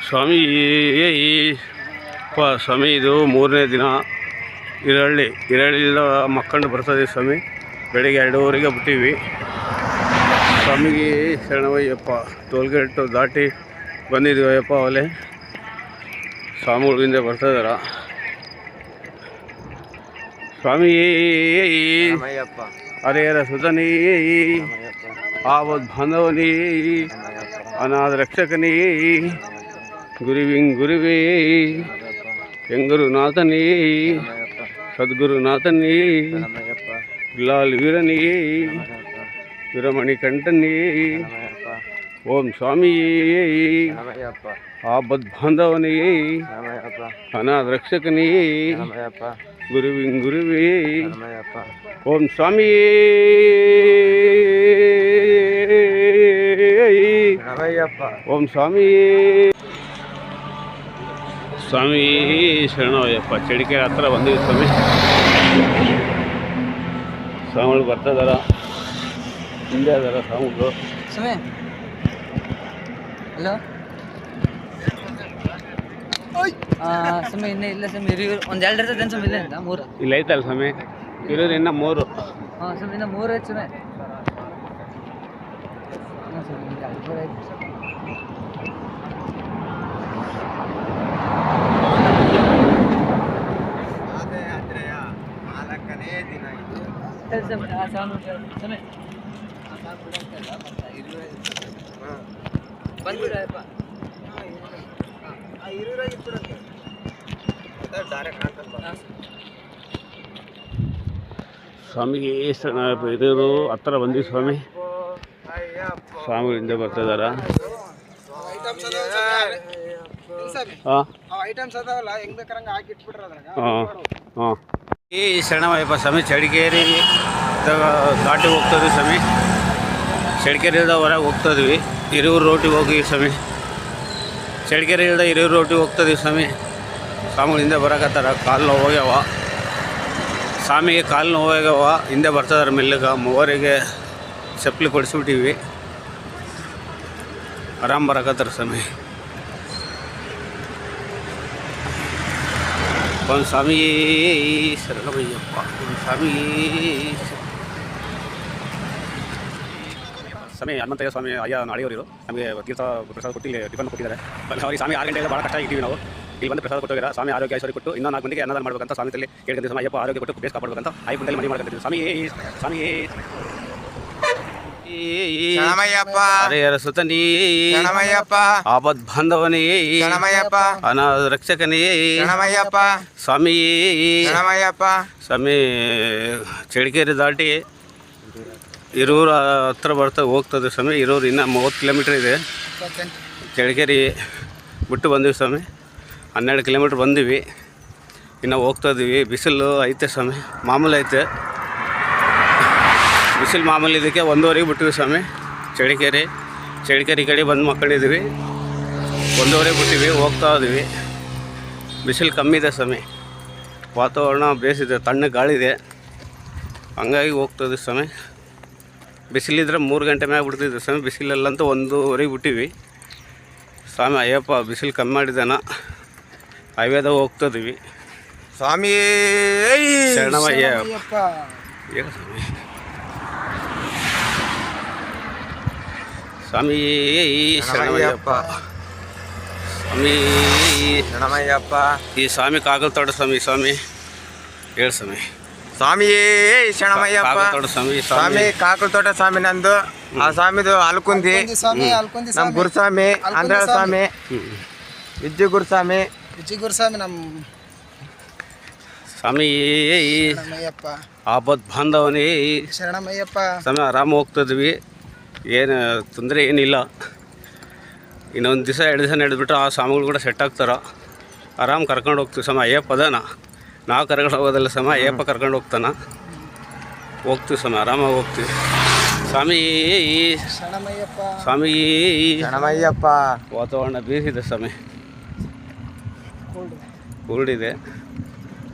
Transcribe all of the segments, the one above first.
ಸ್ವಾಮಿ ಸ್ವಾಮಿ ಇದು ಮೂರನೇ ದಿನ ಇರಳ್ಳಿಯಿಂದ ಮಕ್ಕಂಡು ಬರ್ತದೆ ಸ್ವಾಮಿ. ಬೆಳಿಗ್ಗೆ 2:30ಗೆ ಬಿಟ್ಟಿವಿ. ಸ್ವಾಮಿಗೆ ಶರಣವಯ್ಯಪ್ಪ. ಟೋಲ್ಗೇಟು ದಾಟಿ ಬಂದಿದ್ವಿ ಅಯ್ಯಪ್ಪ. ಅವಲೇ ಸ್ವಾಮಿಗಳಿಂದ ಬರ್ತಾಯಿದಾರ. ಸ್ವಾಮಿ ಹರಿಹರ ಸುತನೇ, ಆವದ್ ಬಾಂಧವನೇ, ಅನಾಥ ರಕ್ಷಕನೇ, ಗುರುವೇ ಎಂಗುರುನಾಥನೇ, ಸದ್ಗುರುನಾಥನೇ, ಲಾಲ್ ವೀರನೇ, ವೀರಮಣಿ ಕಂಠನೇ, ಓಂ ಸ್ವಾಮಿಯೇ, ಆಪದ್ ಬಾಂಧವನೇ, ಅನಾಥ ರಕ್ಷಕನೇ, ಗುರುವೇ, ಓಂ ಸ್ವಾಮಿಯೇ, ಓಂ ಸ್ವಾಮಿಯೇ. ಸ್ವಾಮಿ ಶರಣವಯ್ಯಪ್ಪ. ಚಳಿಕೆ ಹತ್ರ ಬಂದಿವಿ ಸ್ವಾಮಿ. ಸ್ವಾಮಿಗಳು ಬರ್ತಾಯಿದಾರ, ಹಿಂದೆ ಅದಾರ ಸ್ವಾಮಿಗಳು. ಸ್ವಾಮಿ ಹಲೋ ಸ್ವಾಮಿ ಇನ್ನೇ ಇಲ್ಲ ಸ್ವಾಮಿ. ಒಂದು 2 ಇರ್ತದೆ ಸ್ವಾಮಿ. ಇಲ್ಲ ಅಂತ 3 ಇಲ್ಲ ಐತಲ್ಲ ಸ್ವಾಮಿ. ಇರೋದು ಇನ್ನು 3. ಹಾಂ ಸ್ವಾಮಿ ಇನ್ನು 3 ಐತೆ ಸ್ವಾಮಿ. ಸ್ವಾಮಿಗೆ ಹಿರಿಯರು ಹತ್ರ ಬಂದಿವಿ ಸ್ವಾಮಿ. ಸ್ವಾಮಿಗಳಿಂದ ಬರ್ತಾಯಿದಾರ. ಹಾಂ ಈ ಶರಣವಯ್ಯಪ್ಪ ಸ್ವಾಮಿ. ಚಳಿಕೇರಿ ದಾಟಿ ಹೋಗ್ತದ್ವಿ ಸ್ವಾಮಿ. ಚಳಿಕೇರಿಯಿಂದ ಹೊರಗೆ ಹೋಗ್ತದ್ವಿ. ಹಿರಿಯೂರು ರೋಟಿಗೆ ಹೋಗಿವಿ ಸ್ವಾಮಿ. ಚಳಿಕೇರಿಯಿಂದ ಹಿರಿಯೂರು ರೋಟಿಗೆ ಹೋಗ್ತದ್ವಿ ಸ್ವಾಮಿ. ಸ್ವಾಮಿಗಳಿಂದ ಬರಕತ್ತಾರ. ಕಾಲು ನೋವಾಗ್ಯಾವ ಸ್ವಾಮಿಗೆ. ಕಾಲು ನೋವಾಗ್ಯಾವ. ಹಿಂದೆ ಬರ್ತಿದಾರೆ ಮೆಲ್ಲಗೆ. ಮೂವರಿಗೆ ಚಪ್ಪಲಿ ಕೊಡಿಸ್ಬಿಟ್ಟಿವಿ. ಆರಾಮ್ ಬರಕತ್ತಾರ ಸ್ವಾಮಿ. ಒಂದು ಸ್ವಾಮಿ ಶರಣವಯ್ಯಪ್ಪ. ಒಂದು ಸ್ವಾಮಿ ಸ್ವಾಮಿ ಹನುಮಂತಯ್ಯ ಸ್ವಾಮಿ ಅಯ್ಯ ನಾಳೆಯವರು ನಮಗೆ ತೀರ್ಥ ಪ್ರಸಾದ ಕೊಟ್ಟು ಇಲ್ಲಿ ಟಿಫನ್ ಕೊಟ್ಟಿದ್ದಾರೆ. ಅವ್ರಿಗೆ ಸ್ವಾಮಿ 6 ಗಂಟೆಗೆ ಭಾಳ ಕಷ್ಟ ಇದ್ದೀವಿ ನಾವು. ಇಲ್ಲಿ ಬಂದು ಪ್ರಸಾದ ಕೊಟ್ಟೋಗಿರ. ಸ್ವಾಮಿ ಆರೋಗ್ಯ ಐಶ್ವರ್ಯ ಕೊಟ್ಟು ಇನ್ನೂ 4 ಗಂಟೆಗೆ ಅನ್ನದಾನ ಮಾಡ್ಬೇಕಂತ ಸ್ವಾಮಿಯಲ್ಲಿ ಕೇಳ್ಕೊಂತೀವಿ. ಸ್ವಾಮಿ ಅಯ್ಯಪ್ಪ ಆರೋಗ್ಯ ಕೊಟ್ಟು ಬೇಸ್ ಕಾಪಾಡ್ಬೇಕಂತ ಐಪುಂಟಲ್ಲಿ ಮನೆ ಮಾಡ್ಕೊಂತೀವಿ. ಸ್ವಾಮಿ ಹರಿಹರ ಸುತನೇ, ಆಪದ್ ಬಾಂಧವನೇ, ಅನಾಥ ರಕ್ಷಕನೇ, ಸ್ವಾಮಿ ಸ್ವಾಮಿ. ಚಳಿಕೇರಿ ದಾಟಿ ಹಿರಿಯೂರು ಹತ್ರ ಹೋಗ್ತದೆ ಸ್ವಾಮಿ. ಹಿರಿಯೂರು ಇನ್ನೂ 30 ಕಿಲೋಮೀಟ್ರ್ ಇದೆ. ಚಳಿಕೇರಿ ಬಿಟ್ಟು ಬಂದಿವಿ ಸ್ವಾಮಿ. 12 ಕಿಲೋಮೀಟ್ರ್ ಬಂದಿವಿ. ಇನ್ನು ಹೋಗ್ತಾಯಿದ್ದೀವಿ. ಬಿಸಿಲು ಐತೆ ಸ್ವಾಮಿ. ಮಾಮೂಲು ಐತೆ ಬಿಸಿಲು. ಮಾಮೂಲಿ ಇದಕ್ಕೆ 1:15ಗೆ ಬಿಟ್ಟಿವಿ ಸ್ವಾಮಿ. ಚಳಿಕೇರಿ ಕಡೆ ಬಂದು ಮಕ್ಕಳಿದ್ದೀವಿ. 1:15ಗೆ ಬಿಟ್ಟಿವಿ. ಹೋಗ್ತಾ ಇದ್ದೀವಿ. ಬಿಸಿಲು ಕಮ್ಮಿ ಇದೆ ಸ್ವಾಮಿ. ವಾತಾವರಣ ಬೇಸಿದೆ, ತಣ್ಣ ಗಾಳಿದೆ. ಹಂಗಾಗಿ ಹೋಗ್ತದೆ ಸ್ವಾಮಿ. ಬಿಸಿಲಿದ್ರೆ 3 ಗಂಟೆ ಮ್ಯಾಗ ಬಿಡ್ತಿದ್ವಿ ಸ್ವಾಮಿ. ಬಿಸಿಲಲ್ಲಂತೂ 1:15ಗೆ ಬಿಟ್ಟಿವಿ ಸ್ವಾಮಿ. ಅಯ್ಯಪ್ಪ ಬಿಸಿಲು ಕಮ್ಮಿ ಮಾಡಿದಾನ. ಹೈವೇದಾಗ ಹೋಗ್ತದ್ವಿ ಸ್ವಾಮಿ. ಶರಣವಯ್ಯಪ್ಪ. ಸ್ವಾಮಿ ಶರಣವಯ್ಯಪ್ಪ. ಸ್ವಾಮಿ ಶರಣವಯ್ಯಪ್ಪ. ಈ ಸ್ವಾಮಿ ಕಾಗಲ್ತೋಟ ಸ್ವಾಮಿ. ಸ್ವಾಮಿ ಹೇಳಿ ಸ್ವಾಮಿ. ಸ್ವಾಮಿಯೇ ಶರಣಮಯ್ಯಪ್ಪ. ಸ್ವಾಮಿ ಕಾಕಲ್ತೋಟ ಸ್ವಾಮಿ ನಂದು. ಆ ಸ್ವಾಮಿದು ಅಲ್ಕುಂದಿ ನಮ್ಮ ಗುರುಸ್ವಾಮಿ. ಆಂಧ್ರ ಸ್ವಾಮಿ ವಿಜ್ಜು ಗುರುಸ್ವಾಮಿ ನಮ್ಮ ಸ್ವಾಮಿ. ಆಪದ್ ಬಾಂಧವನೇ ಶರಣಮಯ್ಯಪ್ಪ. ಸ್ವಾಮಿ ಆರಾಮ ಹೋಗ್ತದ್ವಿ. ಏನು ತೊಂದರೆ ಏನಿಲ್ಲ. ಇನ್ನೊಂದು ದಿವಸ 2 ದಿವಸ ನಡೆದ್ಬಿಟ್ರೆ ಆ ಸ್ವಾಮಿಗಳು ಕೂಡ ಸೆಟ್ ಆಗ್ತಾರ. ಆರಾಮ್ ಕರ್ಕೊಂಡು ಹೋಗ್ತೀವಿ ಸ್ವಾಮಿ. ಅಯ್ಯಪ್ಪ ಅದಾನ, ನಾವು ಕರ್ಕೊಂಡು ಹೋಗೋದಲ್ಲ ಸ್ವಾಮಿ. ಅಯ್ಯಪ್ಪ ಕರ್ಕೊಂಡು ಹೋಗ್ತಾನ. ಹೋಗ್ತೀವಿ ಸ್ವಾಮಿ. ಆರಾಮಾಗಿ ಹೋಗ್ತೀವಿ ಸ್ವಾಮಿ. ಸ್ವಾಮಿ ಶರಣಮಯ್ಯಪ್ಪ. ವಾತಾವರಣ ಬೇಸಿದೆ ಸ್ವಾಮಿ. ಕೂಲ್ಡ್ ಇದೆ.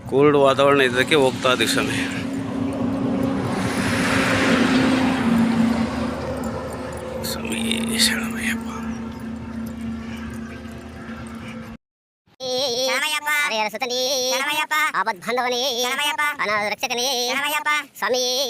ಕೂಲ್ಡ್ ವಾತಾವರಣ ಇದಕ್ಕೆ ಹೋಗ್ತಾ ಇದ್ದೀವಿ ಸ್ವಾಮಿ. ಸ್ವಾಮಿ ಶರಣಮಯ್ಯಪ್ಪ. ಹರಿಹರ ಸುತನೇ ಆಪದ್ ಬಾಂಧವನೇ ಅನಾಥ ರಕ್ಷಕನೇ ಸ್ವಾಮಿಯೇ